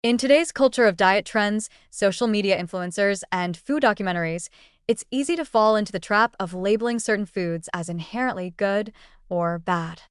In today's culture of diet trends, social media influencers, and food documentaries, it's easy to fall into the trap of labeling certain foods as inherently good or bad.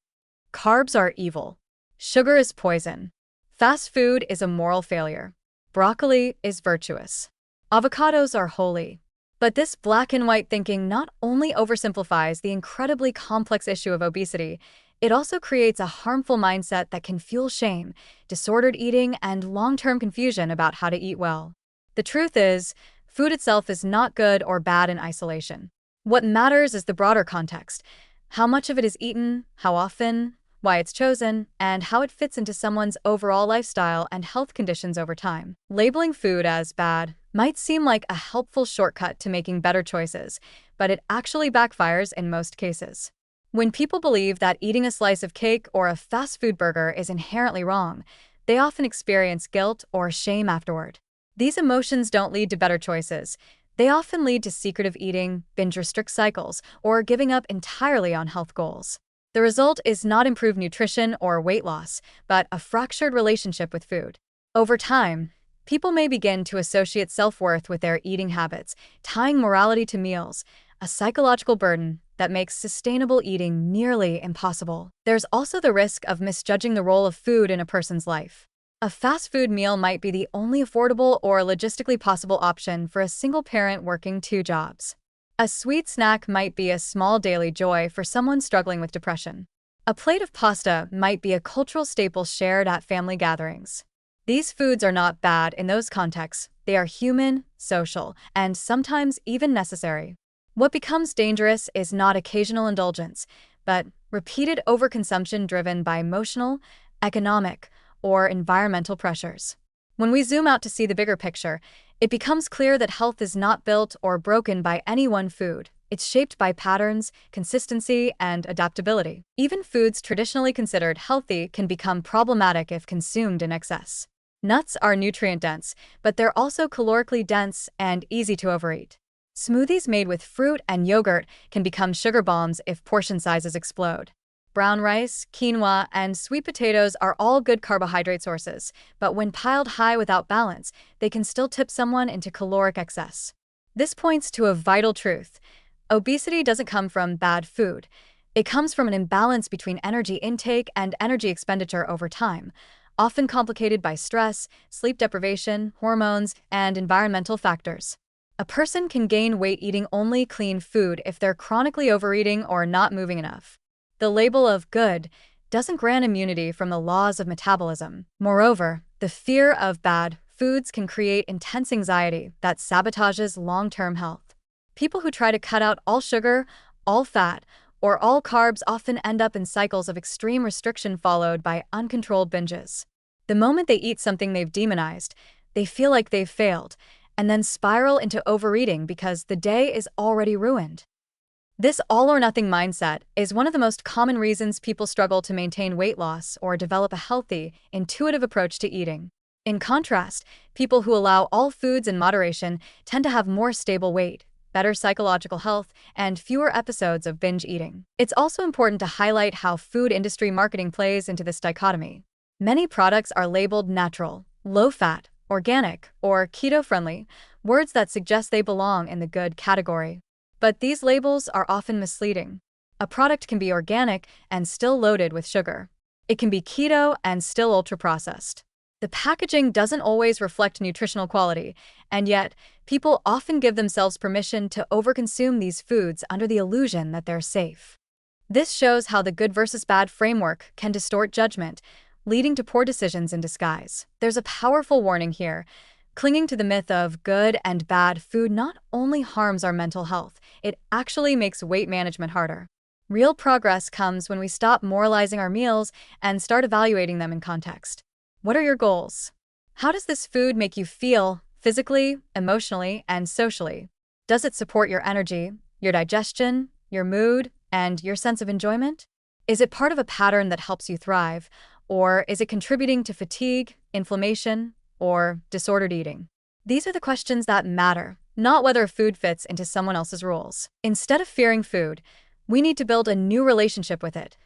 Carbs are evil. Sugar is poison. Fast food is a moral failure. Broccoli is virtuous. Avocados are holy. But this black and white thinking not only oversimplifies the incredibly complex issue of obesity, it also creates a harmful mindset that can fuel shame, disordered eating, and long-term confusion about how to eat well. The truth is, food itself is not good or bad in isolation. What matters is the broader context: how much of it is eaten, how often, why it's chosen, and how it fits into someone's overall lifestyle and health conditions over time. Labeling food as bad might seem like a helpful shortcut to making better choices, but it actually backfires in most cases. When people believe that eating a slice of cake or a fast food burger is inherently wrong, they often experience guilt or shame afterward. These emotions don't lead to better choices. They often lead to secretive eating, binge-restrict cycles, or giving up entirely on health goals. The result is not improved nutrition or weight loss, but a fractured relationship with food. Over time, people may begin to associate self-worth with their eating habits, tying morality to meals, a psychological burden that makes sustainable eating nearly impossible. There's also the risk of misjudging the role of food in a person's life. A fast food meal might be the only affordable or logistically possible option for a single parent working two jobs. A sweet snack might be a small daily joy for someone struggling with depression. A plate of pasta might be a cultural staple shared at family gatherings. These foods are not bad in those contexts. They are human, social, and sometimes even necessary. What becomes dangerous is not occasional indulgence, but repeated overconsumption driven by emotional, economic, or environmental pressures. When we zoom out to see the bigger picture, it becomes clear that health is not built or broken by any one food. It's shaped by patterns, consistency, and adaptability. Even foods traditionally considered healthy can become problematic if consumed in excess. Nuts are nutrient-dense, but they're also calorically dense and easy to overeat. Smoothies made with fruit and yogurt can become sugar bombs if portion sizes explode. Brown rice, quinoa, and sweet potatoes are all good carbohydrate sources, but when piled high without balance, they can still tip someone into caloric excess. This points to a vital truth. Obesity doesn't come from bad food. It comes from an imbalance between energy intake and energy expenditure over time, often complicated by stress, sleep deprivation, hormones, and environmental factors. A person can gain weight eating only clean food if they're chronically overeating or not moving enough. The label of good doesn't grant immunity from the laws of metabolism. Moreover, the fear of bad foods can create intense anxiety that sabotages long-term health. People who try to cut out all sugar, all fat, or all carbs often end up in cycles of extreme restriction followed by uncontrolled binges. The moment they eat something they've demonized, they feel like they've failed, and then spiral into overeating because the day is already ruined. This all-or-nothing mindset is one of the most common reasons people struggle to maintain weight loss or develop a healthy, intuitive approach to eating. In contrast, people who allow all foods in moderation tend to have more stable weight, better psychological health, and fewer episodes of binge eating. It's also important to highlight how food industry marketing plays into this dichotomy. Many products are labeled natural, low-fat, organic, or keto-friendly, words that suggest they belong in the good category. But these labels are often misleading. A product can be organic and still loaded with sugar. It can be keto and still ultra-processed. The packaging doesn't always reflect nutritional quality, and yet, people often give themselves permission to overconsume these foods under the illusion that they're safe. This shows how the good versus bad framework can distort judgment, leading to poor decisions in disguise. There's a powerful warning here. Clinging to the myth of good and bad food not only harms our mental health, it actually makes weight management harder. Real progress comes when we stop moralizing our meals and start evaluating them in context. What are your goals? How does this food make you feel physically, emotionally, and socially? Does it support your energy, your digestion, your mood, and your sense of enjoyment? Is it part of a pattern that helps you thrive, or is it contributing to fatigue, inflammation, or disordered eating? These are the questions that matter, not whether a food fits into someone else's rules. Instead of fearing food, we need to build a new relationship with it,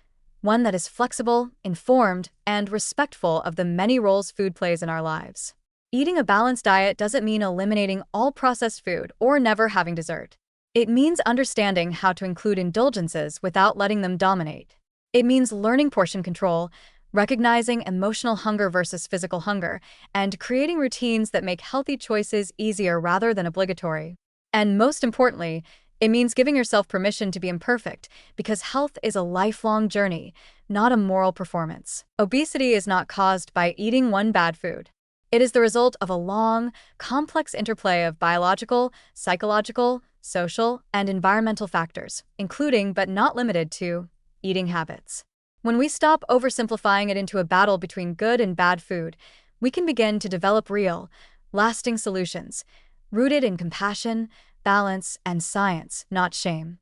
one that is flexible, informed, and respectful of the many roles food plays in our lives. Eating a balanced diet doesn't mean eliminating all processed food or never having dessert. It means understanding how to include indulgences without letting them dominate. It means learning portion control, recognizing emotional hunger versus physical hunger, and creating routines that make healthy choices easier rather than obligatory. And most importantly, it means giving yourself permission to be imperfect, because health is a lifelong journey, not a moral performance. Obesity is not caused by eating one bad food. It is the result of a long, complex interplay of biological, psychological, social, and environmental factors, including but not limited to eating habits. When we stop oversimplifying it into a battle between good and bad food, we can begin to develop real, lasting solutions, rooted in compassion, balance, and science, not shame.